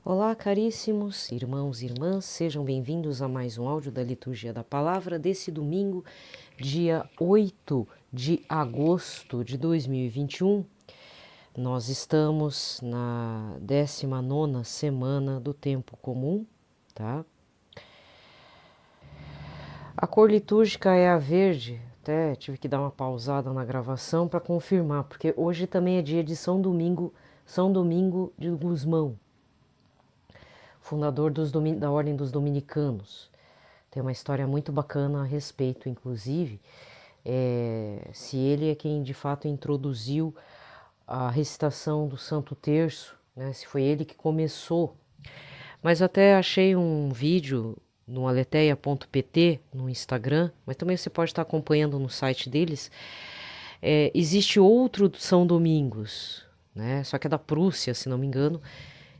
Olá, caríssimos irmãos e irmãs, sejam bem-vindos a mais um áudio da Liturgia da Palavra desse domingo, dia 8 de agosto de 2021. Nós estamos na 19ª semana do tempo comum, tá? A cor litúrgica é a verde, até tive que dar uma pausada na gravação para confirmar, porque hoje também é dia de São Domingo de Gusmão, fundador da Ordem dos Dominicanos. Tem uma história muito bacana a respeito, inclusive, se ele é quem de fato introduziu a recitação do Santo Terço, né, se foi ele que começou. Mas até achei um vídeo no aleteia.pt, no Instagram, mas também você pode estar acompanhando no site deles. Existe outro São Domingos, né, só que é da Prússia, se não me engano,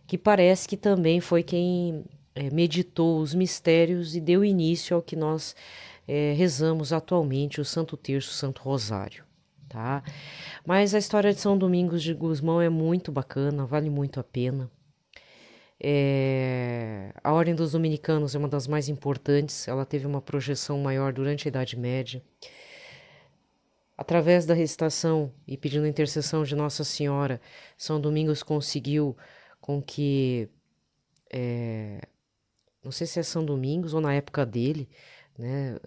que parece que também foi quem meditou os mistérios e deu início ao que nós rezamos atualmente, o Santo Terço, o Santo Rosário, tá? Mas a história de São Domingos de Gusmão é muito bacana, vale muito a pena. A Ordem dos Dominicanos é uma das mais importantes, ela teve uma projeção maior durante a Idade Média. Através da recitação e pedindo a intercessão de Nossa Senhora, São Domingos conseguiu com que não sei se é São Domingos ou na época dele, né?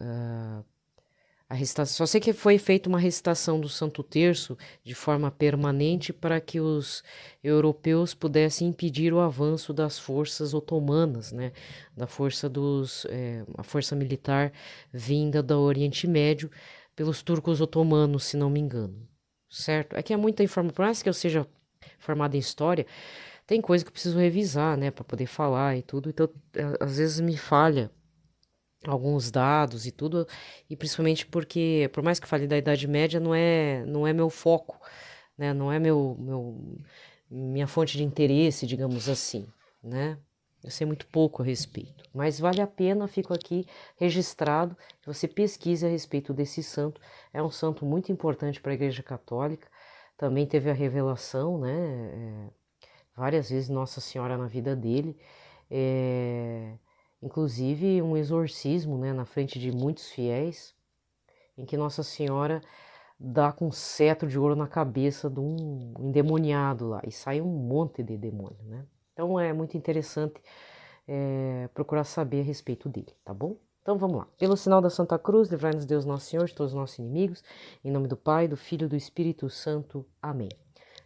A recitação, só sei que foi feita uma recitação do Santo Terço de forma permanente para que os europeus pudessem impedir o avanço das forças otomanas, né? Da força a força militar vinda do Oriente Médio pelos turcos otomanos, se não me engano, certo? É que é muita informação, por mais que eu seja formado em história, tem coisa que eu preciso revisar, né, para poder falar e tudo, então às vezes me falha alguns dados e tudo, e principalmente porque, por mais que fale da Idade Média, não é meu foco, né, não é minha fonte de interesse, digamos assim, né, eu sei muito pouco a respeito, mas vale a pena, fico aqui registrado, que você pesquise a respeito desse santo, é um santo muito importante para a Igreja Católica, também teve a revelação, né, várias vezes Nossa Senhora na vida dele, inclusive um exorcismo, né, na frente de muitos fiéis, em que Nossa Senhora dá com um cetro de ouro na cabeça de um endemoniado lá, e sai um monte de demônio, né? Então é muito interessante procurar saber a respeito dele, tá bom? Então vamos lá. Pelo sinal da Santa Cruz, livrai-nos Deus Nosso Senhor de todos os nossos inimigos, em nome do Pai, do Filho e do Espírito Santo. Amém.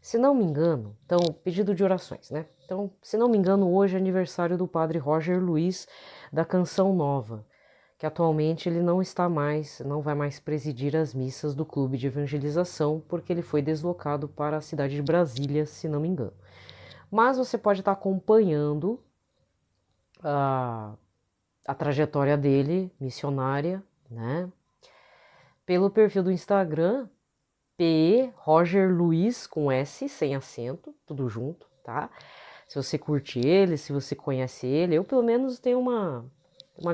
Se não me engano, então, pedido de orações, né? Então, se não me engano, hoje é aniversário do padre Roger Luiz da Canção Nova, que atualmente ele não vai mais presidir as missas do clube de evangelização, porque ele foi deslocado para a cidade de Brasília, se não me engano. Mas você pode estar acompanhando a trajetória dele, missionária, né? Pelo perfil do Instagram, PE Roger Luiz com S, sem acento, tudo junto, tá? Se você curte ele, se você conhece ele, eu pelo menos tenho uma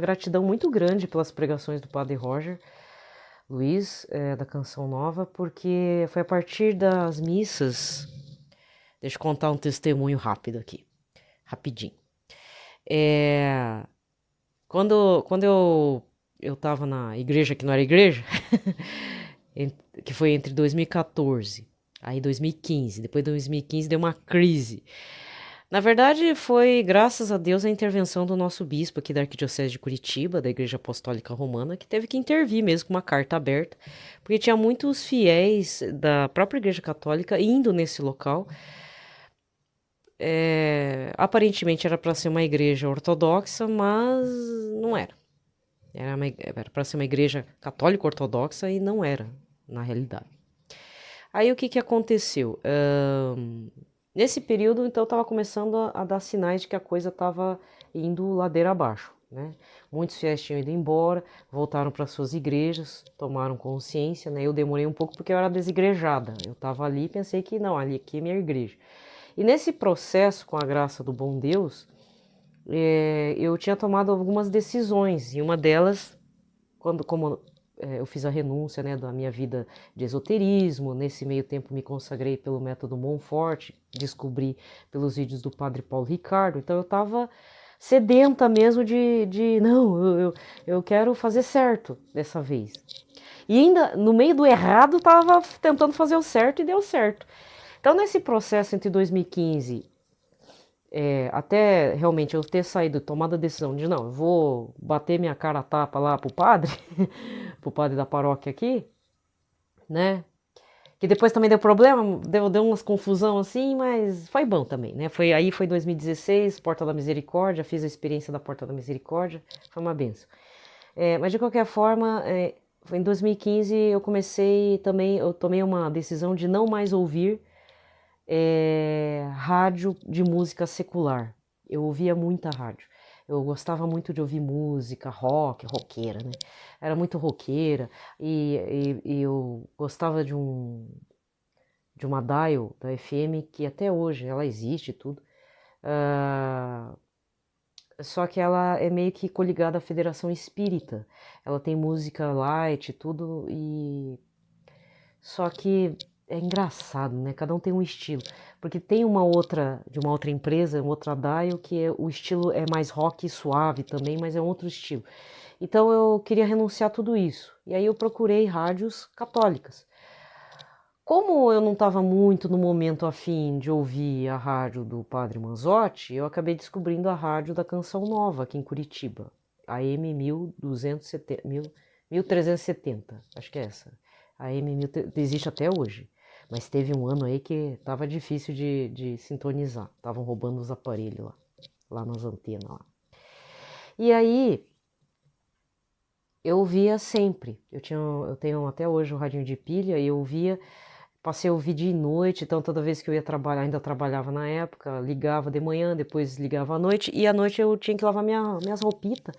gratidão muito grande pelas pregações do Padre Roger Luiz, da Canção Nova, porque foi a partir das missas. Deixa eu contar um testemunho rápido aqui, rapidinho. Quando eu tava na igreja que não era igreja, que foi entre 2014, aí 2015, depois de 2015 deu uma crise. Na verdade, foi graças a Deus a intervenção do nosso bispo aqui da Arquidiocese de Curitiba, da Igreja Apostólica Romana, que teve que intervir mesmo com uma carta aberta, porque tinha muitos fiéis da própria Igreja Católica indo nesse local. Aparentemente era para ser uma igreja ortodoxa, mas não era. Era para ser uma igreja católica ortodoxa e não era, na realidade. Aí o que aconteceu? Nesse período, então, estava começando a dar sinais de que a coisa estava indo ladeira abaixo, né? Muitos fiéis tinham ido embora, voltaram para suas igrejas, tomaram consciência, né? Eu demorei um pouco porque eu era desigrejada. Eu estava ali e pensei que não, ali aqui é minha igreja. E nesse processo, com a graça do bom Deus, eu tinha tomado algumas decisões, e uma delas, como eu fiz a renúncia, né, da minha vida de esoterismo. Nesse meio tempo me consagrei pelo método Monfort, descobri pelos vídeos do Padre Paulo Ricardo. Então eu estava sedenta mesmo não, eu quero fazer certo dessa vez. E ainda no meio do errado estava tentando fazer o certo e deu certo. Então nesse processo entre 2015 até realmente eu ter saído, tomado a decisão de não, eu vou bater minha cara a tapa lá pro padre, pro padre da paróquia aqui, né? Que depois também deu problema, deu umas confusão assim, mas foi bom também, né? Foi 2016, Porta da Misericórdia, fiz a experiência da Porta da Misericórdia, foi uma benção. Mas de qualquer forma, foi em 2015 eu comecei também, eu tomei uma decisão de não mais ouvir rádio de música secular. Eu ouvia muita rádio. Eu gostava muito de ouvir música, roqueira, né? Era muito roqueira e eu gostava de uma dial da FM que até hoje ela existe e tudo. Só que ela é meio que coligada à Federação Espírita. Ela tem música light e tudo só que é engraçado, né? Cada um tem um estilo. Porque tem de uma outra empresa, uma outra dial, que o estilo é mais rock e suave também, mas é um outro estilo. Então eu queria renunciar a tudo isso. E aí eu procurei rádios católicas. Como eu não estava muito no momento afim de ouvir a rádio do Padre Manzotti, eu acabei descobrindo a rádio da Canção Nova aqui em Curitiba, a AM 1370, acho que é essa. A AM existe até hoje, mas teve um ano aí que estava difícil de sintonizar, estavam roubando os aparelhos lá nas antenas lá. E aí eu ouvia sempre, eu tenho até hoje um radinho de pilha e eu ouvia. Passei a ouvir dia e noite, então toda vez que eu ia trabalhar, ainda trabalhava na época, ligava de manhã, depois ligava à noite, e à noite eu tinha que lavar minhas roupitas.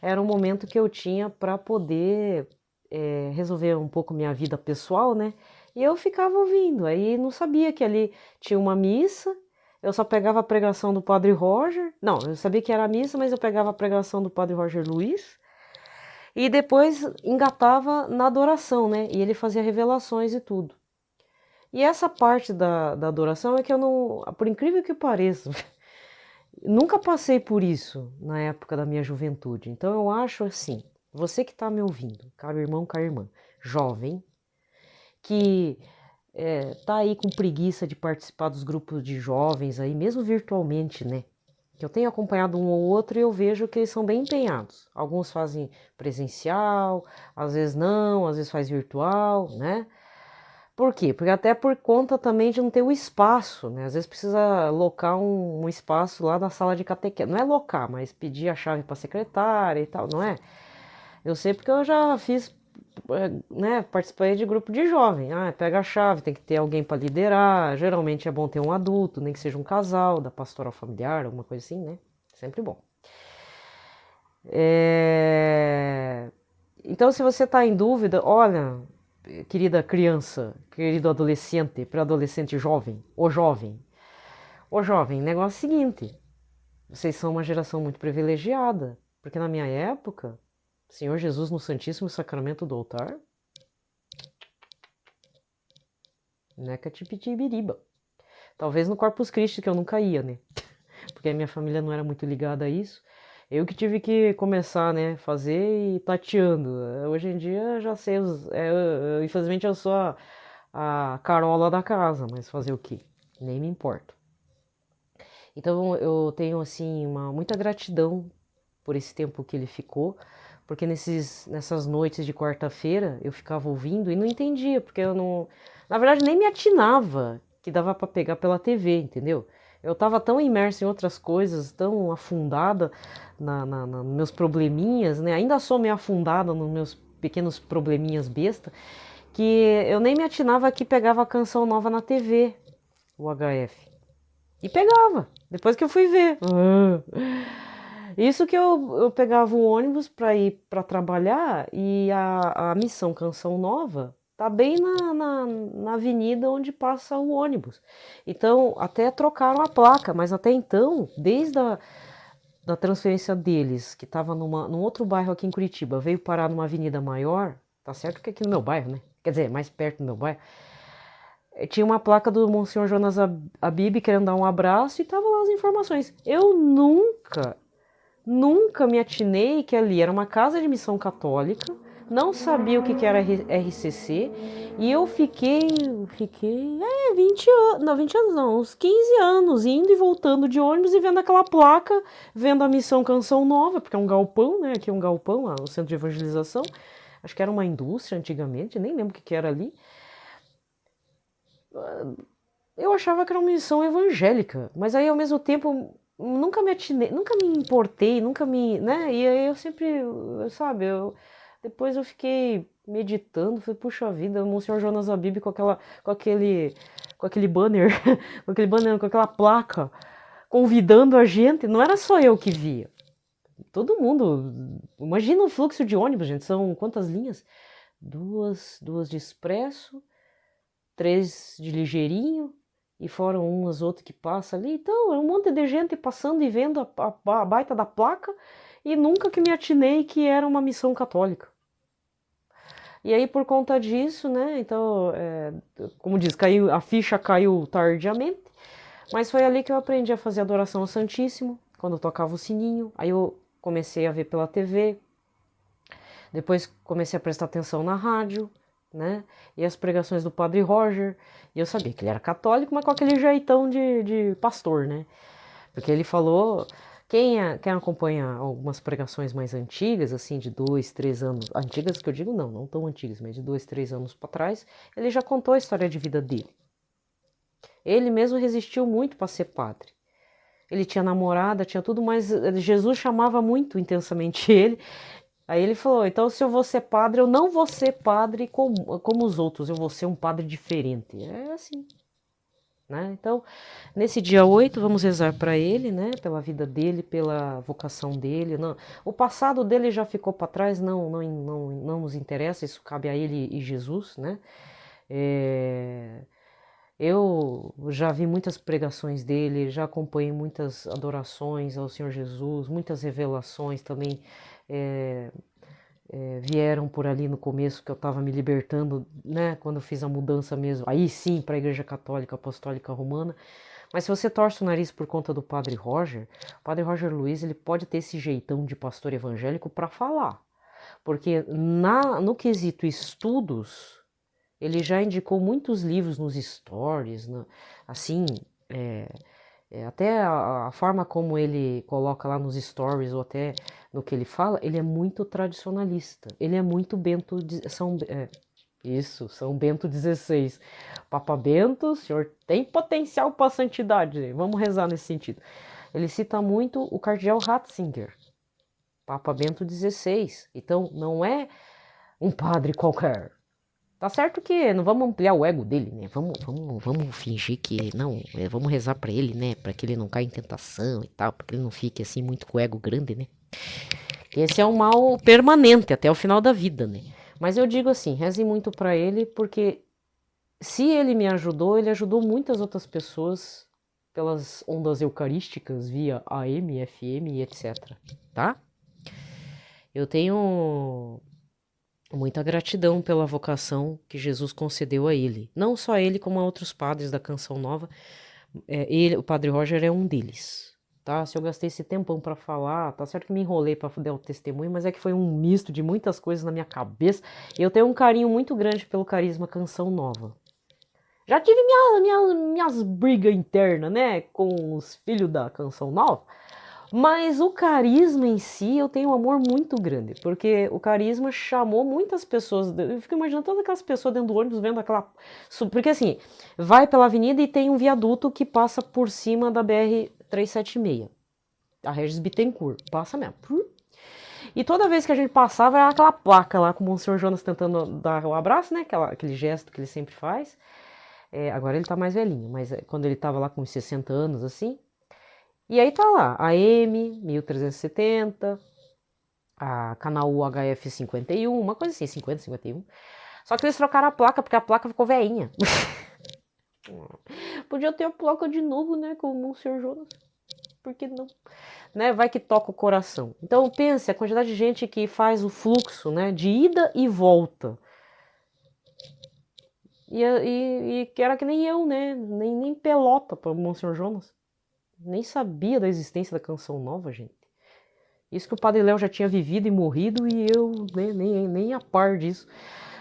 Era um momento que eu tinha para poder resolver um pouco minha vida pessoal, né? E eu ficava ouvindo, aí não sabia que ali tinha uma missa, eu só pegava a pregação do Padre Roger, não, eu sabia que era a missa, mas eu pegava a pregação do Padre Roger Luiz, e depois engatava na adoração, né? E ele fazia revelações e tudo. E essa parte da adoração é que eu não, por incrível que pareça, nunca passei por isso na época da minha juventude. Então eu acho assim, você que está me ouvindo, caro irmão, cara irmã, jovem, que tá aí com preguiça de participar dos grupos de jovens aí, mesmo virtualmente, né? Que eu tenho acompanhado um ou outro e eu vejo que eles são bem empenhados. Alguns fazem presencial, às vezes não, às vezes faz virtual, né? Por quê? Porque até por conta também de não ter o espaço, né? Às vezes precisa locar um espaço lá na sala de catequese. Não é locar, mas pedir a chave para a secretária e tal, não é? Eu sei porque eu já fiz, né? Participei de grupo de jovem. Pega a chave, tem que ter alguém para liderar. Geralmente é bom ter um adulto, nem que seja um casal da pastoral familiar, alguma coisa assim, né? Sempre bom. Então, se você está em dúvida, olha, querida criança, querido adolescente, pré-adolescente jovem, ô jovem, negócio é o seguinte, vocês são uma geração muito privilegiada, porque na minha época, Senhor Jesus no Santíssimo Sacramento do altar, neca tipitibiriba. Talvez no Corpus Christi, que eu nunca ia, né? Porque a minha família não era muito ligada a isso. Eu que tive que começar, né, fazer e tateando. Hoje em dia já sei, infelizmente eu sou a Carola da casa, mas fazer o quê? Nem me importo. Então eu tenho, assim, muita gratidão por esse tempo que ele ficou, porque nessas noites de quarta-feira eu ficava ouvindo e não entendia, porque eu não, na verdade, nem me atinava que dava para pegar pela TV, entendeu? Eu estava tão imersa em outras coisas, tão afundada nos meus probleminhas, né? Ainda sou meio afundada nos meus pequenos probleminhas besta, que eu nem me atinava que pegava a Canção Nova na TV, o HF. E pegava, depois que eu fui ver. Isso que eu pegava o ônibus para ir para trabalhar e a missão Canção Nova tá bem na avenida onde passa o ônibus. Então, até trocaram a placa, mas até então, desde da transferência deles, que estava num outro bairro aqui em Curitiba, veio parar numa avenida maior, Tá certo que aqui no meu bairro, né? Quer dizer, mais perto do meu bairro. Tinha uma placa do Monsenhor Jonas Abib querendo dar um abraço e tava lá as informações. Eu nunca me atinei que ali era uma casa de missão católica, não sabia o que era RCC, e eu fiquei 20 anos, não, 20 anos não, uns 15 anos, indo e voltando de ônibus e vendo aquela placa, vendo a missão Canção Nova, porque é um galpão, né, aqui é um galpão, lá, o centro de evangelização, acho que era uma indústria antigamente, nem lembro o que era ali. Eu achava que era uma missão evangélica, mas aí ao mesmo tempo nunca me atinei, nunca me importei, nunca me, né? E aí eu sempre, sabe, depois eu fiquei meditando, falei, puxa vida, o Monsenhor Jonas Abib com aquele banner, com aquele banner, com aquela placa, convidando a gente, não era só eu que via. Todo mundo, imagina o fluxo de ônibus, gente, são quantas linhas? Duas de expresso, 3 de ligeirinho, e fora umas outras que passam ali. Então, é um monte de gente passando e vendo a baita da placa, e nunca que me atinei que era uma missão católica. E aí, por conta disso, né, então, como diz, a ficha caiu tardiamente, mas foi ali que eu aprendi a fazer adoração ao Santíssimo, quando eu tocava o sininho. Aí eu comecei a ver pela TV, depois comecei a prestar atenção na rádio, né? E as pregações do Padre Roger. E eu sabia que ele era católico, mas com aquele jeitão de pastor, né? Porque ele falou. Quem acompanha algumas pregações mais antigas, assim, de 2, 3 anos, antigas que eu digo não tão antigas, mas de 2, 3 anos para trás, ele já contou a história de vida dele. Ele mesmo resistiu muito para ser padre. Ele tinha namorada, tinha tudo, mas Jesus chamava muito intensamente ele. Aí ele falou, então se eu vou ser padre, eu não vou ser padre como os outros, eu vou ser um padre diferente. É assim, né? Então, nesse dia 8, vamos rezar para ele, né? Pela vida dele, pela vocação dele. Não, o passado dele já ficou para trás, não nos interessa, isso cabe a ele e Jesus, né? Eu já vi muitas pregações dele, já acompanhei muitas adorações ao Senhor Jesus, muitas revelações também. Vieram por ali no começo que eu estava me libertando, né, quando eu fiz a mudança mesmo, aí sim para a Igreja Católica Apostólica Romana. Mas se você torce o nariz por conta do Padre Roger, o Padre Roger Luiz, ele pode ter esse jeitão de pastor evangélico para falar, porque no quesito estudos, ele já indicou muitos livros nos stories, assim, até a forma como ele coloca lá nos stories ou até no que ele fala, ele é muito tradicionalista. Ele é muito São Bento XVI. Papa Bento, o senhor tem potencial para santidade. Vamos rezar nesse sentido. Ele cita muito o cardeal Ratzinger, Papa Bento XVI. Então, não é um padre qualquer. Tá certo que não vamos ampliar o ego dele, né? Vamos fingir que não, vamos rezar pra ele, né? Pra que ele não caia em tentação e tal, pra que ele não fique assim muito com o ego grande, né? Esse é um mal permanente até o final da vida, né? Mas eu digo assim, reze muito pra ele, porque se ele me ajudou, ele ajudou muitas outras pessoas pelas ondas eucarísticas via AM, FM e etc, tá? Eu tenho muita gratidão pela vocação que Jesus concedeu a ele. Não só a ele, como a outros padres da Canção Nova. O Padre Roger é um deles. Tá? Se eu gastei esse tempão para falar, tá certo que me enrolei para dar o testemunho, mas é que foi um misto de muitas coisas na minha cabeça. E eu tenho um carinho muito grande pelo carisma Canção Nova. Já tive minhas brigas internas, né, com os filhos da Canção Nova. Mas o carisma em si, eu tenho um amor muito grande, porque o carisma chamou muitas pessoas. Eu fico imaginando todas aquelas pessoas dentro do ônibus vendo aquela. Porque assim, vai pela avenida e tem um viaduto que passa por cima da BR-376, a Regis Bittencourt. Passa mesmo. E toda vez que a gente passava, era aquela placa lá com o Monsenhor Jonas tentando dar o abraço, né? Aquele gesto que ele sempre faz. Agora ele tá mais velhinho, mas quando ele tava lá com uns 60 anos, assim. E aí tá lá, a M 1370, a canal UHF 51, uma coisa assim, 50, 51. Só que eles trocaram a placa, porque a placa ficou veinha. Podia ter a placa de novo, né, com o Monsenhor Jonas. Por que não? né? Vai que toca o coração. Então pense a quantidade de gente que faz o fluxo, né? De ida e volta. E que era que nem eu, né? Nem pelota para o Monsenhor Jonas. Nem sabia da existência da Canção Nova, gente. Isso que o Padre Léo já tinha vivido e morrido e eu nem a par disso.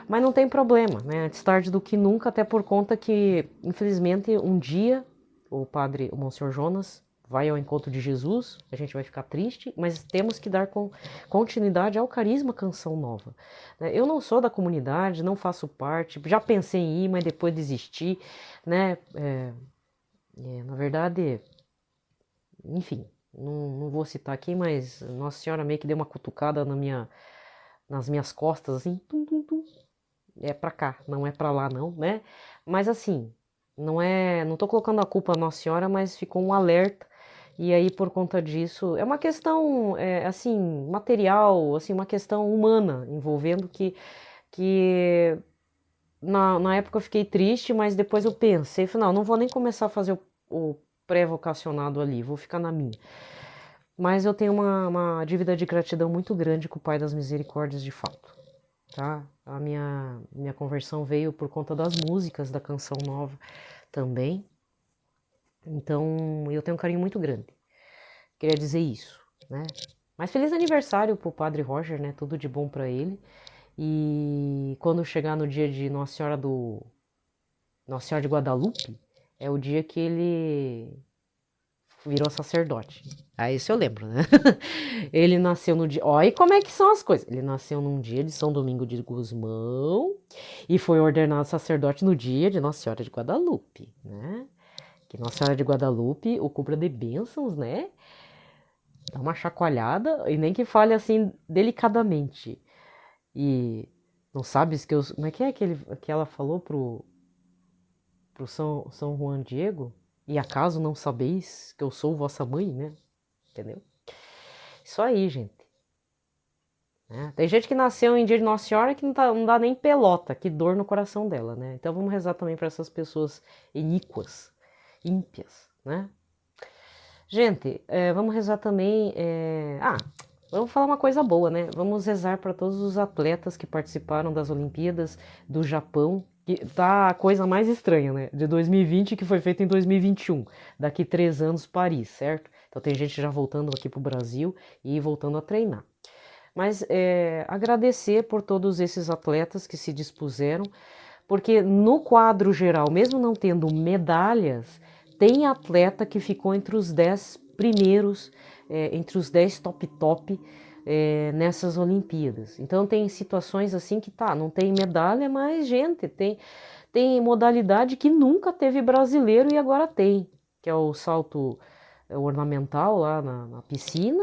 Mas não tem problema, né? Antes tarde do que nunca, até por conta que, infelizmente, um dia o Monsenhor Jonas vai ao encontro de Jesus, a gente vai ficar triste, mas temos que dar continuidade ao carisma Canção Nova. Eu não sou da comunidade, não faço parte, já pensei em ir, mas depois desisti, né? Na verdade, enfim, não vou citar aqui, mas Nossa Senhora meio que deu uma cutucada nas minhas costas, assim, tum, tum, tum. É pra cá, não é pra lá não, né? Mas assim, não tô colocando a culpa na Nossa Senhora, mas ficou um alerta. E aí por conta disso, é uma questão assim, material, assim, uma questão humana envolvendo que na época eu fiquei triste, mas depois eu pensei, falei, não vou nem começar a fazer o pré-vocacionado ali, vou ficar na minha. Mas eu tenho uma dívida de gratidão muito grande com o Pai das Misericórdias de fato. Tá? A minha conversão veio por conta das músicas da Canção Nova também. Então, eu tenho um carinho muito grande. Queria dizer isso, né? Mas feliz aniversário pro Padre Roger, né? Tudo de bom para ele. E quando chegar no dia de Nossa Senhora de Guadalupe, é o dia que ele virou sacerdote. Aí isso eu lembro, né? Ele nasceu no dia. Olha como é que são as coisas. Ele nasceu num dia de São Domingo de Gusmão e foi ordenado sacerdote no dia de Nossa Senhora de Guadalupe, né? Que Nossa Senhora de Guadalupe o cubra de bênçãos, né? Dá uma chacoalhada e nem que fale assim delicadamente. E não sabes que eu. Como é que ela falou pro São Juan Diego? E acaso não sabeis que eu sou vossa mãe, né? Entendeu? Isso aí, gente. Tem gente que nasceu em dia de Nossa Senhora que não dá nem pelota, que dor no coração dela, né? Então vamos rezar também para essas pessoas iníquas, ímpias, né? Gente, vamos rezar também. Vamos falar uma coisa boa, né? Vamos rezar para todos os atletas que participaram das Olimpíadas do Japão. Que tá a coisa mais estranha, né? De 2020 que foi feita em 2021. Daqui 3 anos, Paris, certo? Então tem gente já voltando aqui para o Brasil e voltando a treinar. Mas agradecer por todos esses atletas que se dispuseram, porque no quadro geral, mesmo não tendo medalhas, tem atleta que ficou entre os 10 primeiros, entre os 10 top nessas Olimpíadas. Então tem situações assim que não tem medalha, mas gente, tem modalidade que nunca teve brasileiro e agora tem, que é o salto ornamental lá na piscina,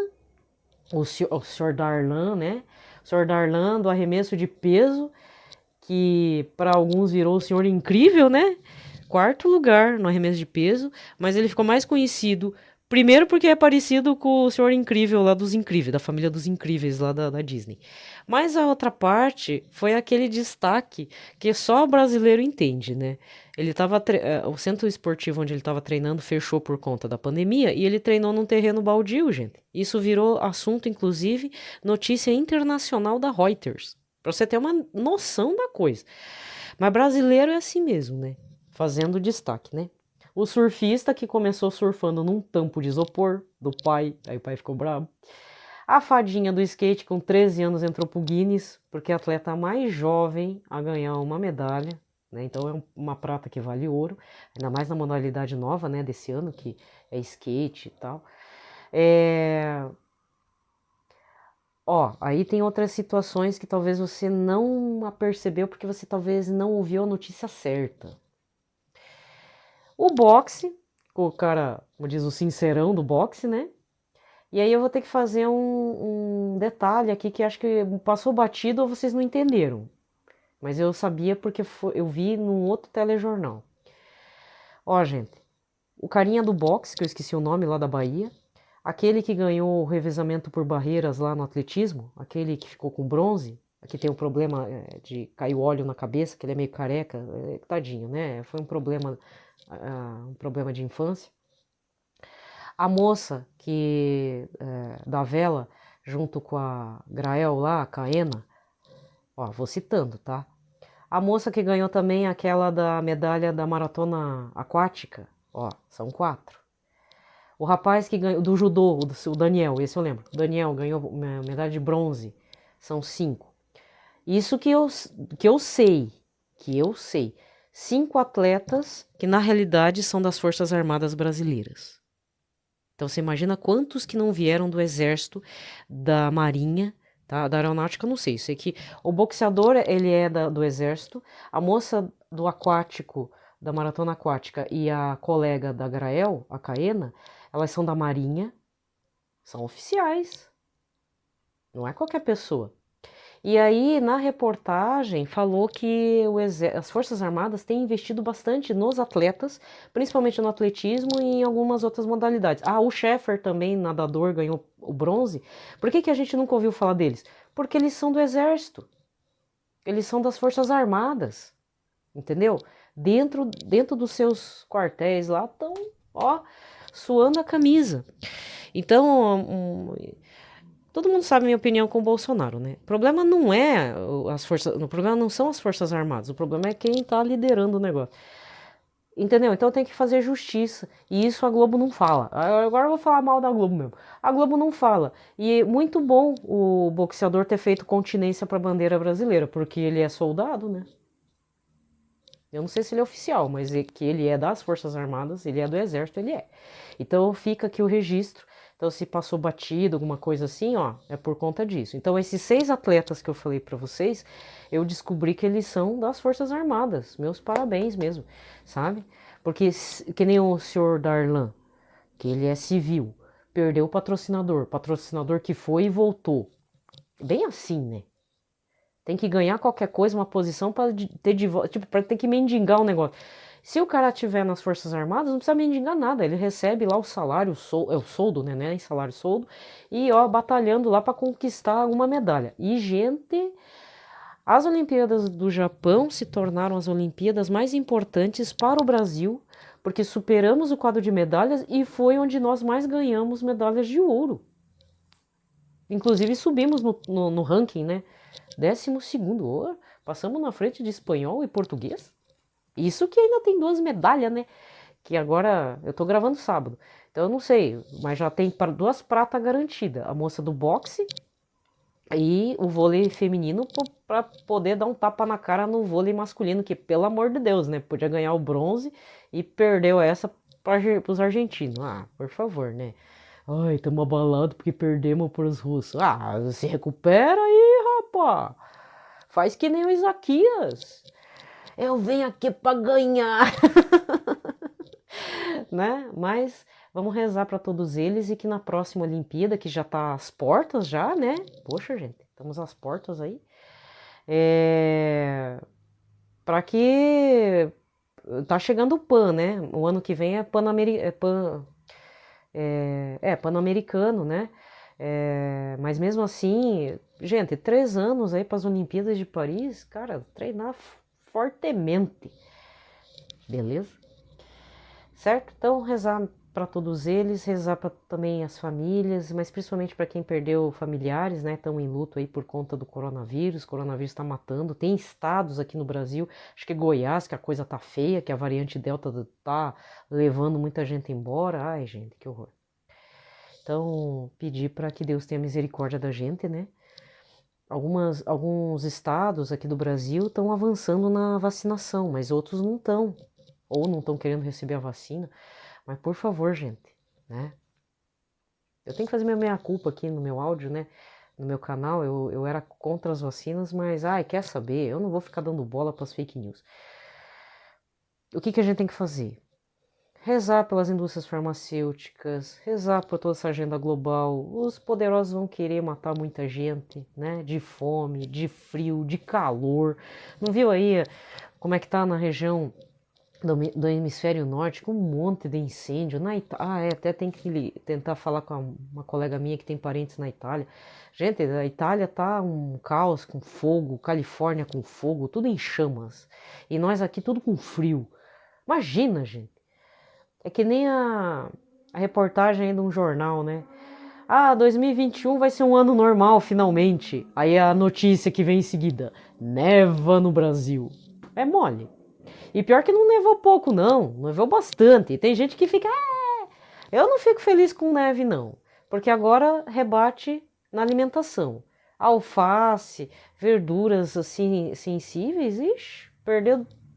o senhor Darlan, né? O senhor Darlan do arremesso de peso, que para alguns virou o senhor incrível, né? 4º lugar no arremesso de peso, mas ele ficou mais conhecido primeiro porque é parecido com o senhor incrível lá dos Incríveis, da família dos Incríveis lá da Disney. Mas a outra parte foi aquele destaque que só o brasileiro entende, né? Ele tava o centro esportivo onde ele estava treinando fechou por conta da pandemia e ele treinou num terreno baldio, gente. Isso virou assunto, inclusive, notícia internacional da Reuters. Pra você ter uma noção da coisa. Mas brasileiro é assim mesmo, né? Fazendo destaque, né? O surfista que começou surfando num tampo de isopor do pai, aí o pai ficou bravo. A fadinha do skate com 13 anos entrou pro Guinness, porque é a atleta mais jovem a ganhar uma medalha, né? Então é uma prata que vale ouro, ainda mais na modalidade nova, né, desse ano, que é skate e tal. Aí tem outras situações que talvez você não a percebeu porque você talvez não ouviu a notícia certa. O boxe, o cara, como diz o sincerão do boxe, né? E aí eu vou ter que fazer um detalhe aqui que acho que passou batido ou vocês não entenderam. Mas eu sabia porque eu vi num outro telejornal. Gente, o carinha do boxe, que eu esqueci o nome lá da Bahia, aquele que ganhou o revezamento por barreiras lá no atletismo, aquele que ficou com bronze, que tem o problema de cair o óleo na cabeça, que ele é meio careca, tadinho, né? Foi um problema de infância. A moça da vela, junto com a Grael lá, a Caena, ó, vou citando, tá? A moça que ganhou também aquela da medalha da maratona aquática, ó, são 4. O rapaz que ganhou do judô, o Daniel, esse eu lembro. O Daniel ganhou medalha de bronze, são 5. Isso que eu sei, que eu sei. 5 atletas que na realidade são das Forças Armadas Brasileiras. Então você imagina quantos que não vieram do Exército, da Marinha, tá? Da Aeronáutica eu não sei. Sei que o boxeador ele é do Exército, a moça do aquático, da maratona aquática e a colega da Grael, a Caena, elas são da Marinha, são oficiais. Não é qualquer pessoa. E aí, na reportagem, falou que as Forças Armadas têm investido bastante nos atletas, principalmente no atletismo e em algumas outras modalidades. Ah, o Sheffer também, nadador, ganhou o bronze. Por que a gente nunca ouviu falar deles? Porque eles são do Exército. Eles são das Forças Armadas. Entendeu? Dentro dos seus quartéis lá, estão, ó, suando a camisa. Então, todo mundo sabe a minha opinião com o Bolsonaro, né? O problema não é o problema não são as Forças Armadas, o problema é quem tá liderando o negócio. Entendeu? Então tem que fazer justiça. E isso a Globo não fala. Agora eu vou falar mal da Globo mesmo. A Globo não fala. E muito bom o boxeador ter feito continência para a bandeira brasileira, porque ele é soldado, né? Eu não sei se ele é oficial, mas que ele é das Forças Armadas, ele é do Exército, ele é. Então fica aqui o registro. Então se passou batido, alguma coisa assim, ó, é por conta disso. Então esses 6 atletas que eu falei para vocês, eu descobri que eles são das Forças Armadas. Meus parabéns mesmo, sabe? Porque que nem o senhor Darlan, que ele é civil, perdeu o patrocinador que foi e voltou. Bem assim, né? Tem que ganhar qualquer coisa, uma posição para ter de volta, tipo, para ter que mendigar um negócio. Se o cara tiver nas Forças Armadas, não precisa mendigar nada, ele recebe lá o salário, o soldo, né, salário soldo, e ó, batalhando lá para conquistar alguma medalha. E gente, as Olimpíadas do Japão se tornaram as Olimpíadas mais importantes para o Brasil, porque superamos o quadro de medalhas e foi onde nós mais ganhamos medalhas de ouro. Inclusive subimos no ranking, né? 12º, oh, passamos na frente de espanhol e português. Isso que ainda tem 2 medalhas, né? Que agora eu tô gravando sábado. Então eu não sei, mas já tem 2 pratas garantidas. A moça do boxe e o vôlei feminino para poder dar um tapa na cara no vôlei masculino, que pelo amor de Deus, né? Podia ganhar o bronze e perdeu essa para os argentinos. Ah, por favor, né? Ai, estamos abalados porque perdemos para os russos. Ah, se recupera aí, rapaz. Faz que nem o Isaquias. Eu venho aqui para ganhar. Né? Mas vamos rezar para todos eles e que na próxima Olimpíada, que já tá às portas já, né? Poxa, gente, estamos às portas aí. Para que tá chegando o PAN, né? O ano que vem é Pan-Americano, né? Mas mesmo assim, gente, 3 anos aí para as Olimpíadas de Paris, cara, treinar fortemente, beleza? Certo? Então, rezar para todos eles, rezar para também as famílias, mas principalmente para quem perdeu familiares, né? Estão em luto aí por conta do coronavírus. O coronavírus está matando. Tem estados aqui no Brasil, acho que é Goiás, que a coisa tá feia, que a variante Delta tá levando muita gente embora. Ai, gente, que horror. Então, pedir para que Deus tenha misericórdia da gente, né? Alguns estados aqui do Brasil estão avançando na vacinação, mas outros não estão, ou não estão querendo receber a vacina. Mas por favor, gente, né? Eu tenho que fazer minha meia-culpa aqui no meu áudio, né? No meu canal, eu era contra as vacinas, mas, ai, quer saber? Eu não vou ficar dando bola para as fake news. O que a gente tem que fazer? Rezar pelas indústrias farmacêuticas, rezar por toda essa agenda global. Os poderosos vão querer matar muita gente, né? De fome, de frio, de calor. Não viu aí como é que tá na região do hemisfério norte, com um monte de incêndio na Itália? Até tem que tentar falar com uma colega minha que tem parentes na Itália. Gente, a Itália tá um caos com fogo, Califórnia com fogo, tudo em chamas. E nós aqui tudo com frio. Imagina, gente. É que nem a reportagem aí de um jornal, né? Ah, 2021 vai ser um ano normal, finalmente. Aí a notícia que vem em seguida: neva no Brasil. É mole. E pior que não nevou pouco, não. Nevou bastante. E tem gente que fica. Eu não fico feliz com neve, não. Porque agora rebate na alimentação. Alface, verduras assim sensíveis, ixi,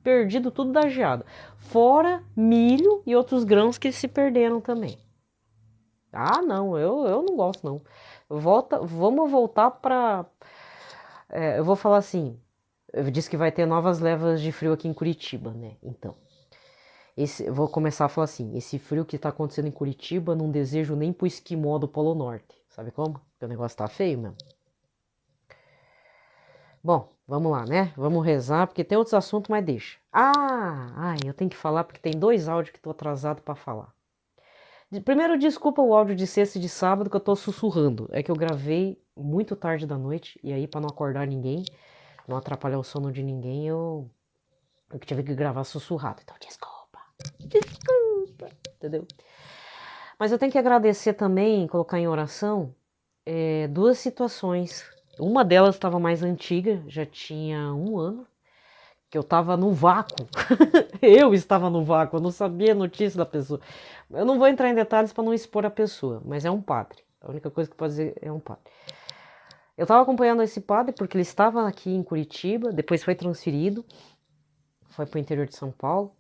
perdido tudo da geada. Fora milho e outros grãos que se perderam também. Ah, não, eu não gosto, não. Vamos voltar para. Eu vou falar assim. Eu disse que vai ter novas levas de frio aqui em Curitiba, né? Então, eu vou começar a falar assim: esse frio que tá acontecendo em Curitiba, não desejo nem pro esquimó do Polo Norte. Sabe como? Porque o negócio tá feio mesmo. Bom, vamos lá, né? Vamos rezar, porque tem outros assuntos, mas deixa. Eu tenho que falar porque tem 2 áudios que tô atrasado para falar. Primeiro, desculpa o áudio de sexta e de sábado que eu tô sussurrando. É que eu gravei muito tarde da noite e aí para não acordar ninguém, não atrapalhar o sono de ninguém, eu tive que gravar sussurrado. Então, desculpa, entendeu? Mas eu tenho que agradecer também, colocar em oração, 2 situações. Uma delas estava mais antiga, já tinha 1 ano, que eu estava no vácuo. Eu estava no vácuo, eu não sabia a notícia da pessoa. Eu não vou entrar em detalhes para não expor a pessoa, mas é um padre. A única coisa que pode dizer é um padre. Eu estava acompanhando esse padre porque ele estava aqui em Curitiba, depois foi transferido, foi para o interior de São Paulo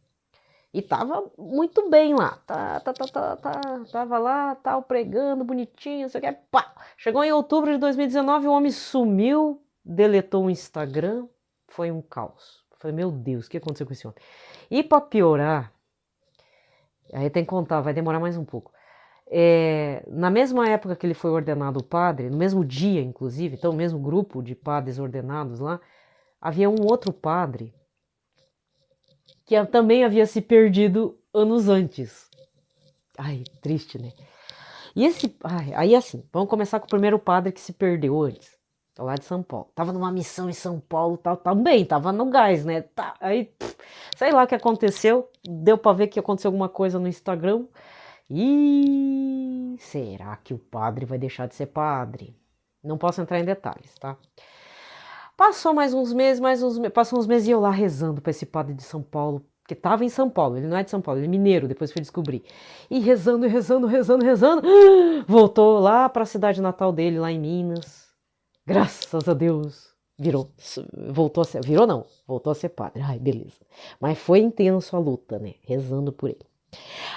e estava muito bem lá. Tava lá, tal, pregando, bonitinho, sei o que. Pá! Chegou em outubro de 2019, o homem sumiu, deletou o Instagram, foi um caos. Falei, meu Deus, o que aconteceu com esse homem? E para piorar, aí tem que contar, vai demorar mais um pouco. Na mesma época que ele foi ordenado padre, no mesmo dia, inclusive, então o mesmo grupo de padres ordenados lá, havia um outro padre que também havia se perdido anos antes. Ai, triste, né? E aí assim, vamos começar com o primeiro padre que se perdeu antes, lá de São Paulo. Tava numa missão em São Paulo, também, tava no gás, né? Aí, sei lá o que aconteceu, deu pra ver que aconteceu alguma coisa no Instagram. E será que o padre vai deixar de ser padre? Não posso entrar em detalhes, tá? Passou mais uns meses, passou uns meses e eu lá rezando para esse padre de São Paulo, que estava em São Paulo, ele não é de São Paulo, ele é mineiro, depois fui descobrir. E rezando, voltou lá para a cidade natal dele, lá em Minas. Graças a Deus, voltou a ser, virou não, voltou a ser padre. Ai, beleza. Mas foi intenso a luta, né? Rezando por ele.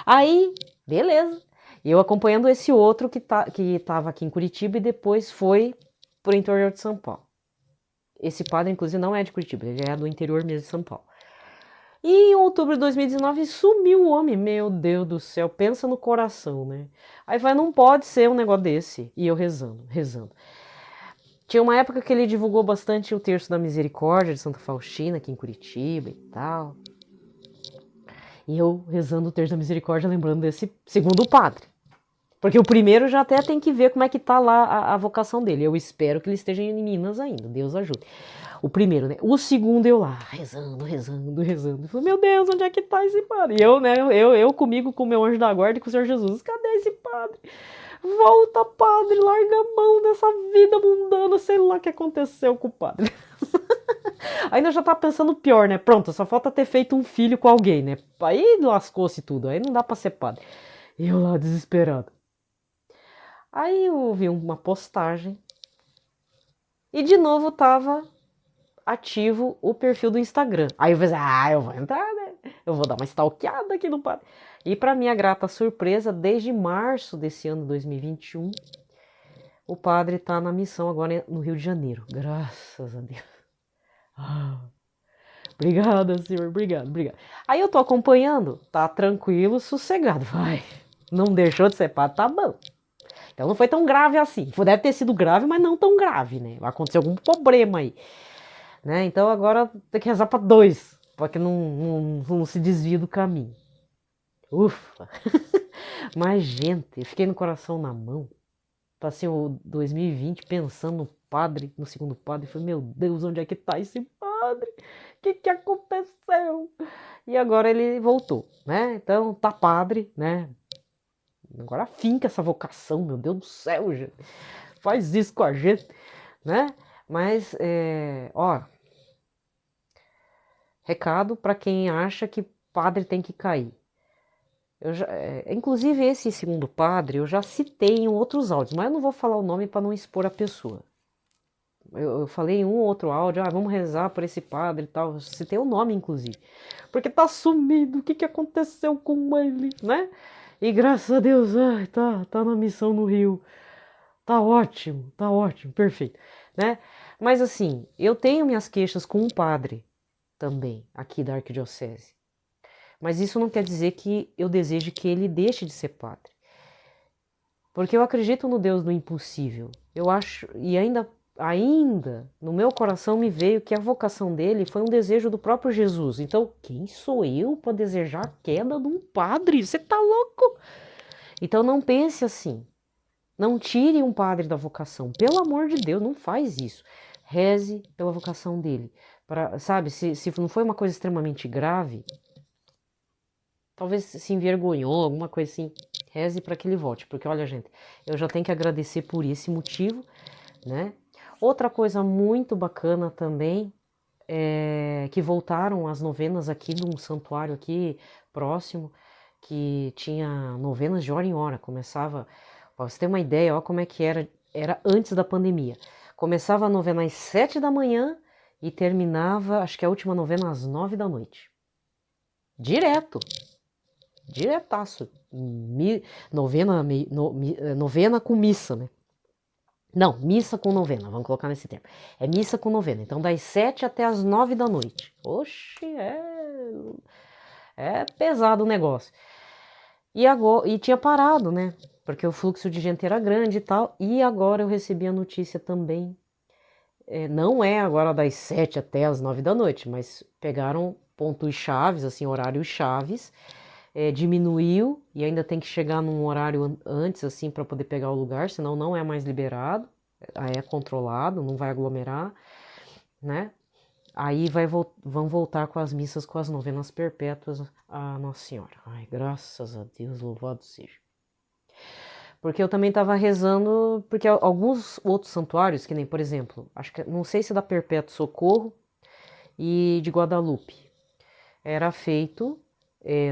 Aí, beleza. Eu acompanhando esse outro que estava aqui em Curitiba e depois foi pro interior de São Paulo. Esse padre, inclusive, não é de Curitiba, ele é do interior mesmo de São Paulo. E em outubro de 2019 sumiu o homem. Meu Deus do céu, pensa no coração, né? Aí vai, não pode ser um negócio desse. E eu rezando. Tinha uma época que ele divulgou bastante o Terço da Misericórdia de Santa Faustina, aqui em Curitiba e tal. E eu rezando o Terço da Misericórdia, lembrando desse segundo padre. Porque o primeiro já até tem que ver como é que tá lá a vocação dele. Eu espero que ele esteja em Minas ainda, Deus ajude. O primeiro, né? O segundo eu lá, rezando. Eu falei, meu Deus, onde é que tá esse padre? E eu, né? Eu comigo, com o meu anjo da guarda e com o Senhor Jesus. Cadê esse padre? Volta, padre, larga a mão dessa vida mundana, sei lá o que aconteceu com o padre. Ainda já tá pensando pior, né? Pronto, só falta ter feito um filho com alguém, né? Aí lascou-se tudo, aí não dá pra ser padre. E eu lá, desesperado. Aí eu vi uma postagem e de novo tava ativo o perfil do Instagram. Aí eu falei, eu vou entrar, né? Eu vou dar uma stalkeada aqui no padre. E para minha grata surpresa, desde março desse ano 2021, o padre tá na missão agora no Rio de Janeiro. Graças a Deus. Obrigada, senhor, obrigado. Aí eu tô acompanhando, tá tranquilo, sossegado, vai. Não deixou de ser padre, tá bom. Então não foi tão grave assim. Deve ter sido grave, mas não tão grave, né? Vai acontecer algum problema aí. Né? Então agora tem que rezar para 2, para que não se desvie do caminho. Ufa! Mas, gente, eu fiquei no coração na mão. Passei o 2020 pensando no padre, no segundo padre. Falei, meu Deus, onde é que tá esse padre? O que aconteceu? E agora ele voltou, né? Então tá padre, né? Agora finca essa vocação, meu Deus do céu, gente. Faz isso com a gente, né? Mas, ó, recado para quem acha que padre tem que cair. Inclusive, esse segundo padre eu já citei em outros áudios, mas eu não vou falar o nome para não expor a pessoa. Eu falei em um ou outro áudio, vamos rezar por esse padre e tal. Eu citei o nome, inclusive. Porque tá sumido, o que aconteceu com ele, né? E graças a Deus, tá na missão no Rio. Tá ótimo, perfeito, né? Mas assim, eu tenho minhas queixas com um padre também, aqui da Arquidiocese. Mas isso não quer dizer que eu deseje que ele deixe de ser padre. Porque eu acredito no Deus do impossível. Eu acho, e ainda no meu coração me veio que a vocação dele foi um desejo do próprio Jesus. Então, quem sou eu para desejar a queda de um padre? Você tá louco? Então não pense assim. Não tire um padre da vocação. Pelo amor de Deus, não faz isso. Reze pela vocação dele. Sabe, se não foi uma coisa extremamente grave, talvez se envergonhou, alguma coisa assim, reze para que ele volte. Porque olha, gente, eu já tenho que agradecer por esse motivo, né? Outra coisa muito bacana também é que voltaram as novenas aqui num santuário aqui próximo, que tinha novenas de hora em hora. Começava, pra você ter uma ideia, ó como é que era antes da pandemia. Começava a novena às 7 da manhã e terminava, acho que a última novena às 9 da noite. Diretaço. Novena com missa, né? Não, missa com novena, vamos colocar nesse tempo. É missa com novena, então das 7 até as 9 da noite. Oxe, é pesado o negócio. E tinha parado, né? Porque o fluxo de gente era grande e tal. E agora eu recebi a notícia também. Não é agora das 7 até as 9 da noite, mas pegaram pontos chaves, assim, horários chaves. Diminuiu e ainda tem que chegar num horário antes, assim, para poder pegar o lugar, senão não é mais liberado, aí é controlado, não vai aglomerar, né? Aí vão voltar com as missas, com as novenas perpétuas a Nossa Senhora. Ai, graças a Deus, louvado seja. Porque eu também estava rezando, porque alguns outros santuários, que nem, por exemplo, acho que não sei se da Perpétuo Socorro e de Guadalupe, era feito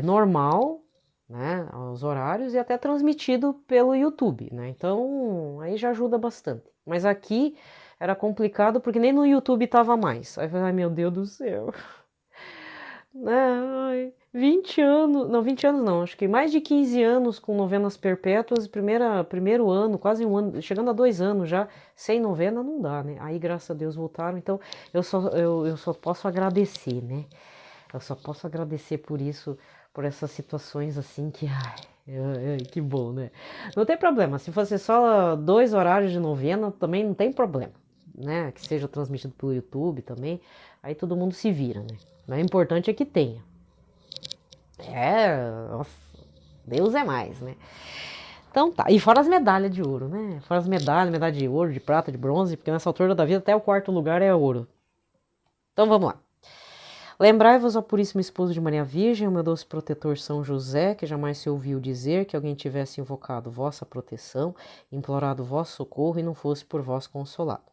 normal, né, aos horários e até transmitido pelo YouTube, né? Então, aí já ajuda bastante. Mas aqui era complicado porque nem no YouTube tava mais. Aí eu falei, ai meu Deus do céu. Né? Ai, 20 anos, não, 20 anos não, acho que mais de 15 anos com novenas perpétuas, primeiro ano, quase um ano, chegando a 2 anos já, sem novena não dá, né? Aí graças a Deus voltaram, então eu só posso agradecer, né? Eu só posso agradecer por isso, por essas situações assim que, que bom, né? Não tem problema, se fosse só 2 horários de novena, também não tem problema, né? Que seja transmitido pelo YouTube também, aí todo mundo se vira, né? Mas o importante é que tenha. Nossa, Deus é mais, né? Então tá, e fora as medalhas de ouro, né? Fora as medalha de ouro, de prata, de bronze, porque nessa altura da vida até o quarto lugar é ouro. Então vamos lá. Lembrai-vos, ó Puríssimo Esposo de Maria Virgem, o meu doce protetor São José, que jamais se ouviu dizer que alguém tivesse invocado vossa proteção, implorado vosso socorro e não fosse por vós consolado.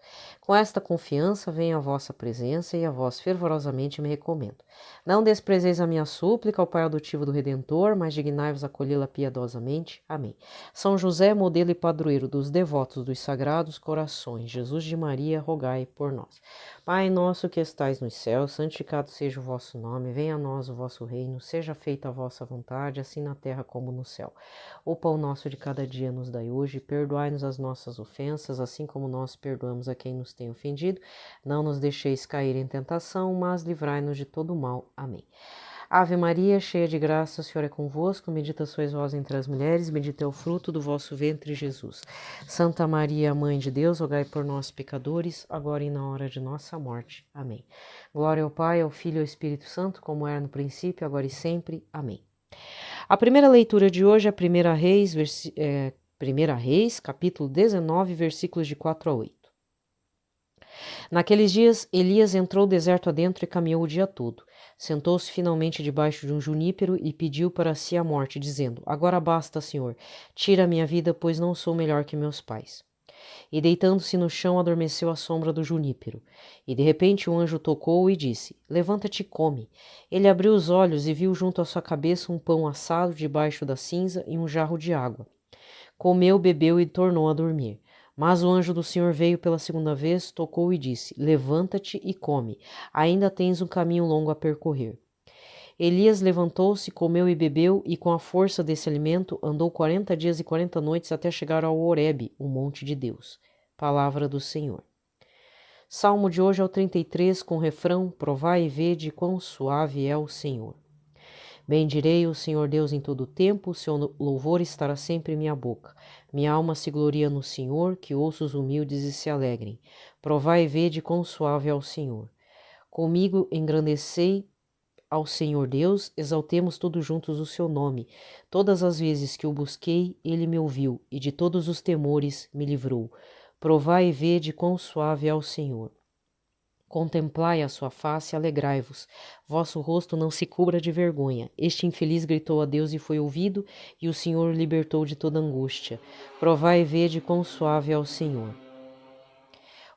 Com esta confiança venho à vossa presença e a vós fervorosamente me recomendo. Não desprezeis a minha súplica ao Pai adotivo do Redentor, mas dignai-vos acolhê-la piedosamente. Amém. São José, modelo e padroeiro dos devotos dos sagrados corações, Jesus de Maria, rogai por nós. Pai nosso que estais nos céus, santificado seja o vosso nome, venha a nós o vosso reino, seja feita a vossa vontade, assim na terra como no céu. O pão nosso de cada dia nos dai hoje, perdoai-nos as nossas ofensas, assim como nós perdoamos a quem nos tem ofendido. Não nos deixeis cair em tentação, mas livrai-nos de todo o mal. Amém. Ave Maria, cheia de graça, o Senhor é convosco, bendita sois vós entre as mulheres, bendito é o fruto do vosso ventre, Jesus. Santa Maria, Mãe de Deus, rogai por nós, pecadores, agora e na hora de nossa morte. Amém. Glória ao Pai, ao Filho e ao Espírito Santo, como era no princípio, agora e sempre. Amém. A primeira leitura de hoje é 1 Reis, capítulo 19, versículos de 4 a 8. Naqueles dias, Elias entrou deserto adentro e caminhou o dia todo. Sentou-se finalmente debaixo de um junípero e pediu para si a morte, dizendo: Agora basta, Senhor, tira a minha vida, pois não sou melhor que meus pais. E deitando-se no chão, adormeceu à sombra do junípero. E de repente um anjo tocou e disse: Levanta-te e come. Ele abriu os olhos e viu junto à sua cabeça um pão assado debaixo da cinza e um jarro de água. Comeu, bebeu e tornou a dormir. Mas o anjo do Senhor veio pela segunda vez, tocou e disse: Levanta-te e come. Ainda tens um caminho longo a percorrer. Elias levantou-se, comeu e bebeu, e com a força desse alimento andou 40 dias e 40 noites até chegar ao Horebe, o monte de Deus. Palavra do Senhor. Salmo de hoje é o 33, com o refrão: Provai e vede quão suave é o Senhor. Bendirei o Senhor Deus em todo o tempo, o seu louvor estará sempre em minha boca. Minha alma se gloria no Senhor, que ouça os humildes e se alegrem. Provai e vede quão suave é o Senhor. Comigo engrandecei ao Senhor Deus, exaltemos todos juntos o seu nome. Todas as vezes que o busquei, ele me ouviu, e de todos os temores me livrou. Provai e vede quão suave é o Senhor. Contemplai a sua face e alegrai-vos. Vosso rosto não se cubra de vergonha. Este infeliz gritou a Deus e foi ouvido, e o Senhor o libertou de toda angústia. Provai e vede quão suave é o Senhor.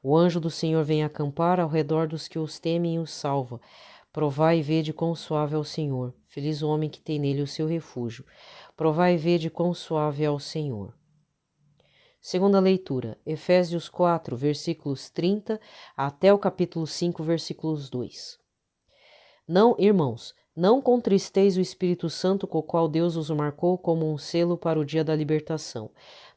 O anjo do Senhor vem acampar ao redor dos que os temem e os salva. Provai e vede quão suave é o Senhor. Feliz o homem que tem nele o seu refúgio. Provai e vede quão suave é o Senhor. Segunda leitura, Efésios 4, versículos 30 até o capítulo 5, versículos 2. Não, irmãos, não contristeis o Espírito Santo, com o qual Deus os marcou como um selo para o dia da libertação.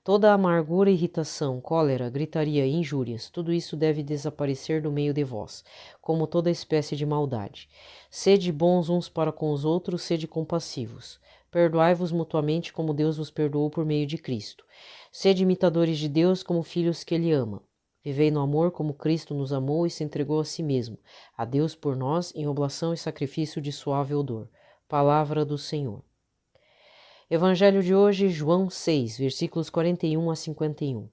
Toda amargura, irritação, cólera, gritaria e injúrias, tudo isso deve desaparecer do meio de vós, como toda espécie de maldade. Sede bons uns para com os outros, sede compassivos. Perdoai-vos mutuamente, como Deus vos perdoou por meio de Cristo. Sede imitadores de Deus, como filhos que Ele ama. Vivei no amor, como Cristo nos amou e se entregou a si mesmo, a Deus por nós, em oblação e sacrifício de suave odor. Palavra do Senhor. Evangelho de hoje, João 6, versículos 41 a 51.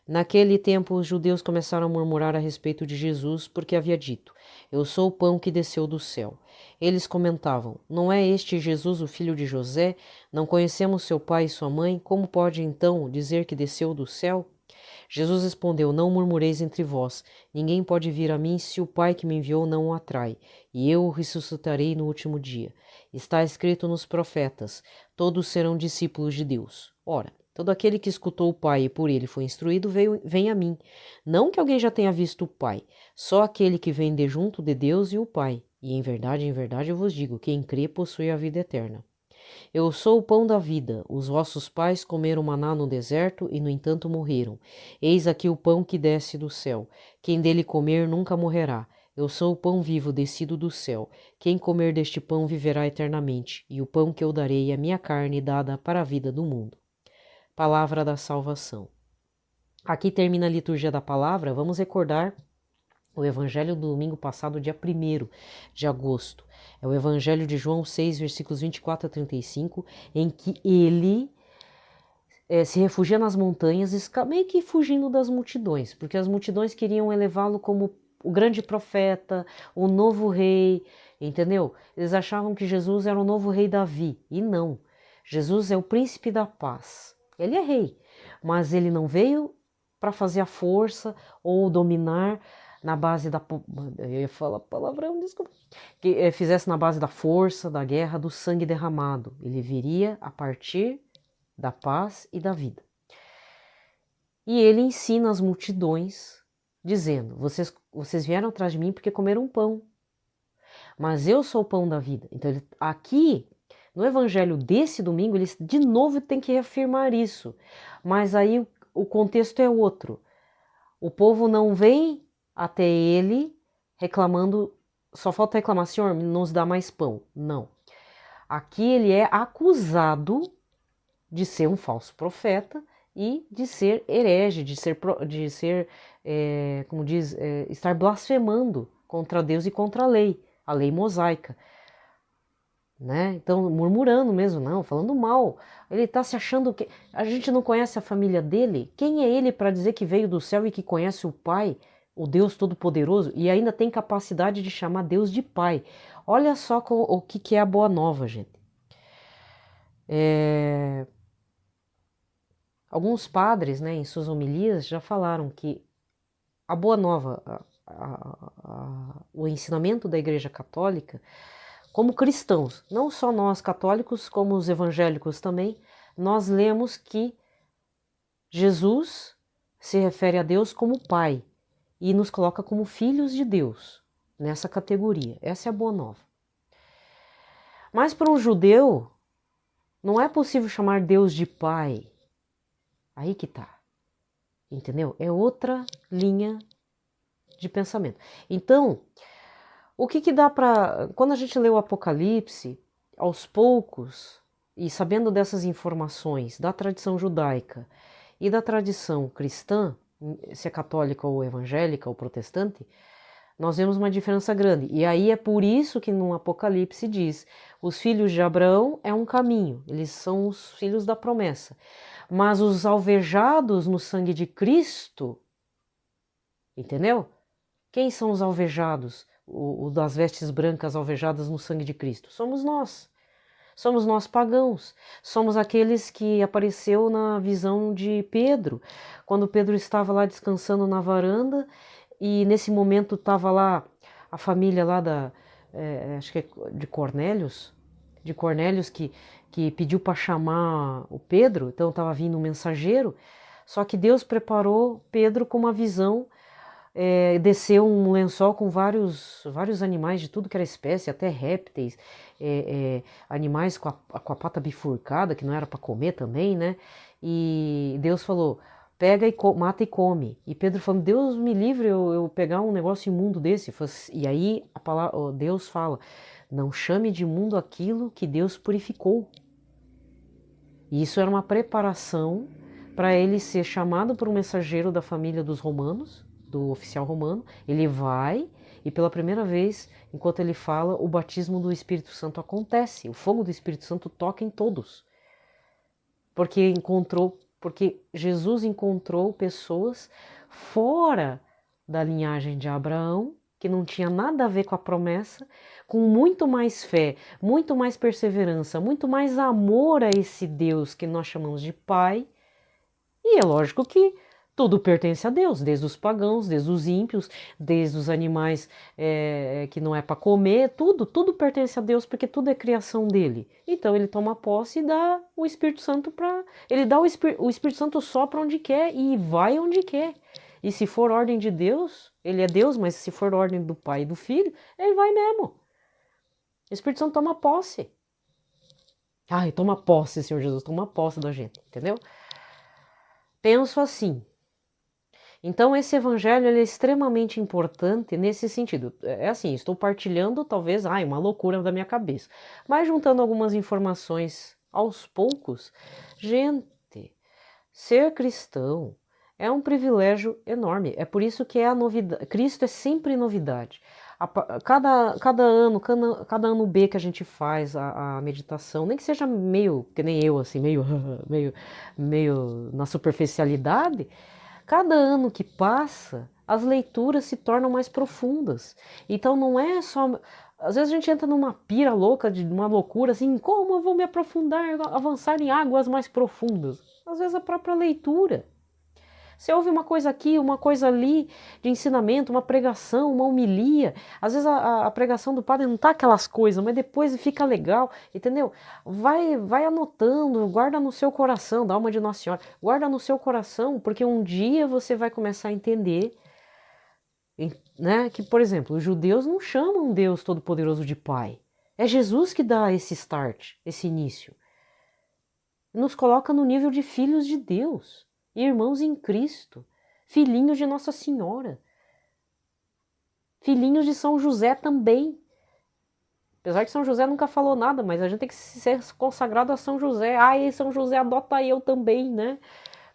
Naquele tempo, os judeus começaram a murmurar a respeito de Jesus, porque havia dito: Eu sou o pão que desceu do céu. Eles comentavam: Não é este Jesus o filho de José? Não conhecemos seu pai e sua mãe? Como pode então dizer que desceu do céu? Jesus respondeu: Não murmureis entre vós. Ninguém pode vir a mim se o Pai que me enviou não o atrai, e eu o ressuscitarei no último dia. Está escrito nos profetas: Todos serão discípulos de Deus. Ora, todo aquele que escutou o Pai e por ele foi instruído, vem a mim. Não que alguém já tenha visto o Pai, só aquele que vem de junto de Deus e o Pai. E em verdade eu vos digo, quem crê possui a vida eterna. Eu sou o pão da vida. Os vossos pais comeram maná no deserto e, no entanto, morreram. Eis aqui o pão que desce do céu. Quem dele comer nunca morrerá. Eu sou o pão vivo descido do céu. Quem comer deste pão viverá eternamente, e o pão que eu darei é minha carne dada para a vida do mundo. Palavra da salvação. Aqui termina a liturgia da palavra. Vamos recordar o Evangelho do domingo passado, dia 1º de agosto. É o Evangelho de João 6, versículos 24 a 35, em que ele se refugia nas montanhas, meio que fugindo das multidões, porque as multidões queriam elevá-lo como o grande profeta, o novo rei, entendeu? Eles achavam que Jesus era o novo rei Davi, e não. Jesus é o príncipe da paz. Ele é rei, mas ele não veio para fazer a força ou dominar na base da... Eu ia falar palavrão, desculpa. Que fizesse na base da força, da guerra, do sangue derramado. Ele viria a partir da paz e da vida. E ele ensina as multidões, dizendo: vocês vieram atrás de mim porque comeram pão, mas eu sou o pão da vida. Então, aqui, no evangelho desse domingo, ele de novo tem que reafirmar isso. Mas aí o contexto é outro. O povo não vem até ele reclamando, só falta reclamar: Senhor, nos dá mais pão. Não. Aqui ele é acusado de ser um falso profeta e de ser herege, como diz, estar blasfemando contra Deus e contra a lei mosaica. Né? Então, murmurando mesmo, não, falando mal. Ele está se achando que a gente não conhece a família dele. Quem é ele para dizer que veio do céu e que conhece o Pai? o Deus Todo-Poderoso, e ainda tem capacidade de chamar Deus de Pai. Olha só o que é a Boa Nova, gente. Alguns padres, né, em suas homilias, já falaram que a Boa Nova, o ensinamento da Igreja Católica, como cristãos, não só nós católicos, como os evangélicos também, nós lemos que Jesus se refere a Deus como Pai e nos coloca como filhos de Deus, nessa categoria. Essa é a Boa Nova. Mas para um judeu, não é possível chamar Deus de Pai. Aí que tá. Entendeu? É outra linha de pensamento. Então, o que dá para... Quando a gente lê o Apocalipse, aos poucos, e sabendo dessas informações da tradição judaica e da tradição cristã, se é católica ou evangélica ou protestante, nós vemos uma diferença grande. E aí é por isso que no Apocalipse diz: os filhos de Abraão é um caminho, eles são os filhos da promessa. Mas os alvejados no sangue de Cristo, entendeu? Quem são os alvejados? O das vestes brancas alvejadas no sangue de Cristo? Somos nós. Somos nós pagãos. Somos aqueles que apareceu na visão de Pedro, quando Pedro estava lá descansando na varanda e nesse momento estava lá a família lá acho que é de Cornélios que pediu para chamar o Pedro, então estava vindo um mensageiro, só que Deus preparou Pedro com uma visão, desceu um lençol com vários animais de tudo que era espécie, até répteis, animais com a pata bifurcada, que não era para comer também, né? E Deus falou: pega e mata e come. E Pedro falando: Deus me livre eu pegar um negócio imundo desse. E aí Deus fala: não chame de imundo aquilo que Deus purificou. E isso era uma preparação para ele ser chamado por um mensageiro da família dos romanos, do oficial romano. Ele vai e pela primeira vez, enquanto ele fala, o batismo do Espírito Santo acontece. O fogo do Espírito Santo toca em todos. Porque Jesus encontrou pessoas fora da linhagem de Abraão, que não tinha nada a ver com a promessa, com muito mais fé, muito mais perseverança, muito mais amor a esse Deus que nós chamamos de Pai. E é lógico que tudo pertence a Deus, desde os pagãos, desde os ímpios, desde os animais que não é para comer, tudo pertence a Deus, porque tudo é criação dele. Então ele toma posse e dá o Espírito Santo para... Ele dá o Espírito Santo só para onde quer e vai onde quer. E se for ordem de Deus, ele é Deus, mas se for ordem do Pai e do Filho, ele vai mesmo. O Espírito Santo toma posse. Ai, toma posse, Senhor Jesus, toma posse da gente, entendeu? Penso assim. Então esse evangelho ele é extremamente importante nesse sentido. É assim, estou partilhando talvez, uma loucura da minha cabeça, mas juntando algumas informações aos poucos. Gente, ser cristão é um privilégio enorme. É por isso que é a novidade. Cristo é sempre novidade. Cada ano B que a gente faz a meditação, nem que seja meio, que nem eu, assim, meio na superficialidade, cada ano que passa, as leituras se tornam mais profundas. Então não é só... Às vezes a gente entra numa pira louca, de uma loucura, assim, como eu vou me aprofundar, avançar em águas mais profundas? Às vezes a própria leitura. Você ouve uma coisa aqui, uma coisa ali, de ensinamento, uma pregação, uma homilia. Às vezes a pregação do padre não tá aquelas coisas, mas depois fica legal, entendeu? Vai anotando, guarda no seu coração, da alma de Nossa Senhora. Guarda no seu coração, porque um dia você vai começar a entender, né, que, por exemplo, os judeus não chamam Deus Todo-Poderoso de Pai. É Jesus que dá esse start, esse início. Nos coloca no nível de filhos de Deus. Irmãos em Cristo, filhinhos de Nossa Senhora, filhinhos de São José também. Apesar que São José nunca falou nada, mas a gente tem que ser consagrado a São José. Ai, São José adota eu também, né?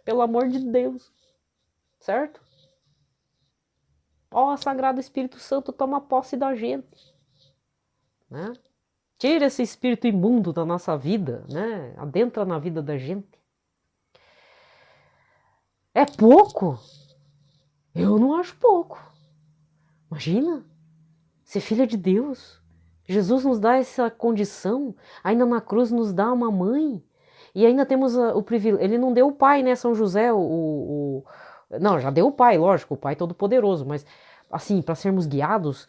Pelo amor de Deus, certo? Ó, Sagrado Espírito Santo toma posse da gente, né? Tira esse espírito imundo da nossa vida, né? Adentra na vida da gente. É pouco? Eu não acho pouco. Imagina ser filha de Deus. Jesus nos dá essa condição, ainda na cruz nos dá uma mãe. E ainda temos o privilégio. Ele não deu o pai, né? São José, não, já deu o pai, lógico, o pai todo-poderoso, mas assim, para sermos guiados,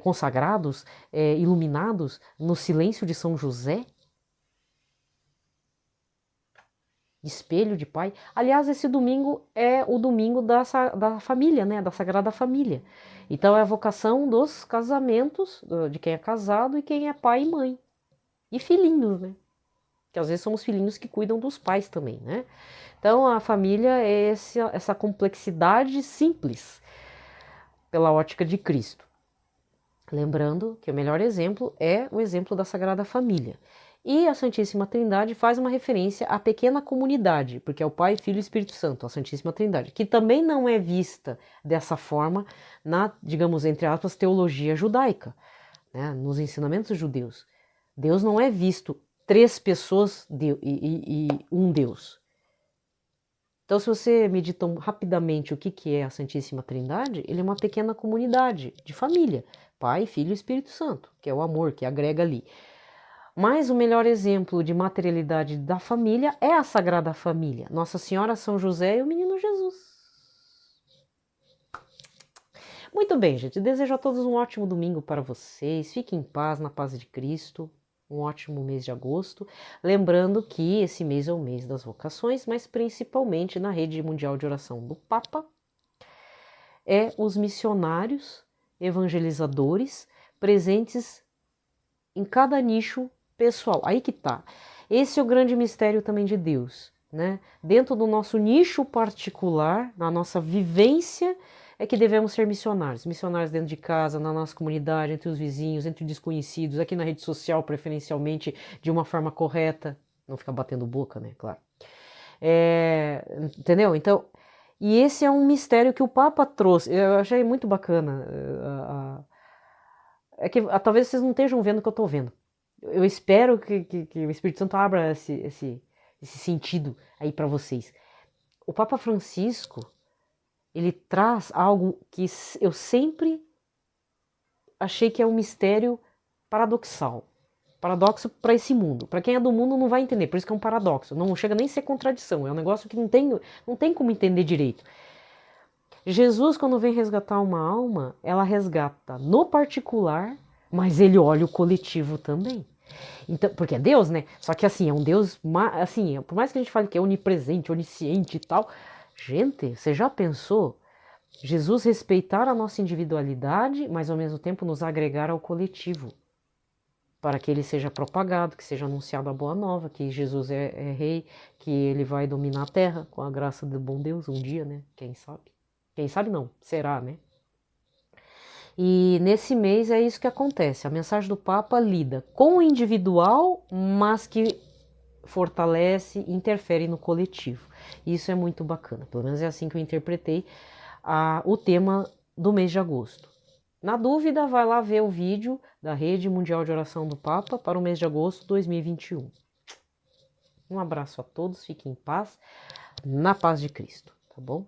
consagrados, iluminados no silêncio de São José, espelho de pai. Aliás, esse domingo é o domingo da família, né? Da Sagrada Família. Então é a vocação dos casamentos, de quem é casado e quem é pai e mãe. E filhinhos, né? Que às vezes somos filhinhos que cuidam dos pais também, né? Então a família é essa complexidade simples pela ótica de Cristo. Lembrando que o melhor exemplo é o exemplo da Sagrada Família. E a Santíssima Trindade faz uma referência à pequena comunidade, porque é o Pai, Filho e Espírito Santo, a Santíssima Trindade, que também não é vista dessa forma na, digamos, entre aspas, teologia judaica, né, nos ensinamentos judeus. Deus não é visto três pessoas e um Deus. Então, se você medita rapidamente o que é a Santíssima Trindade, ele é uma pequena comunidade de família, Pai, Filho e Espírito Santo, que é o amor que agrega ali. Mas o melhor exemplo de materialidade da família é a Sagrada Família, Nossa Senhora, São José e o Menino Jesus. Muito bem, gente, desejo a todos um ótimo domingo para vocês, fiquem em paz, na paz de Cristo, um ótimo mês de agosto, lembrando que esse mês é o mês das vocações, mas principalmente na rede mundial de oração do Papa, os missionários, evangelizadores, presentes em cada nicho pessoal. Aí que tá. Esse é o grande mistério também de Deus, né? Dentro do nosso nicho particular, na nossa vivência, é que devemos ser missionários. Missionários dentro de casa, na nossa comunidade, entre os vizinhos, entre desconhecidos, aqui na rede social, preferencialmente de uma forma correta. Não ficar batendo boca, né? Claro. Entendeu? Então, e esse é um mistério que o Papa trouxe. Eu achei muito bacana. É que talvez vocês não estejam vendo o que eu estou vendo. Eu espero que o Espírito Santo abra esse sentido aí para vocês. O Papa Francisco, ele traz algo que eu sempre achei que é um mistério paradoxal. Paradoxo para esse mundo. Para quem é do mundo não vai entender, por isso que é um paradoxo. Não chega nem a ser contradição, é um negócio que não tem como entender direito. Jesus, quando vem resgatar uma alma, ela resgata no particular, mas ele olha o coletivo também. Então, porque é Deus, né? Só que assim, é um Deus, assim, por mais que a gente fale que é onipresente, onisciente e tal, gente, você já pensou Jesus respeitar a nossa individualidade, mas ao mesmo tempo nos agregar ao coletivo, para que ele seja propagado, que seja anunciado a boa nova, que Jesus é rei, que ele vai dominar a terra com a graça do bom Deus um dia, né? Quem sabe? Quem sabe não, será, né? E nesse mês é isso que acontece. A mensagem do Papa lida com o individual, mas que fortalece e interfere no coletivo. Isso é muito bacana. Pelo menos é assim que eu interpretei o tema do mês de agosto. Na dúvida, vai lá ver o vídeo da Rede Mundial de Oração do Papa para o mês de agosto de 2021. Um abraço a todos, fiquem em paz, na paz de Cristo, tá bom?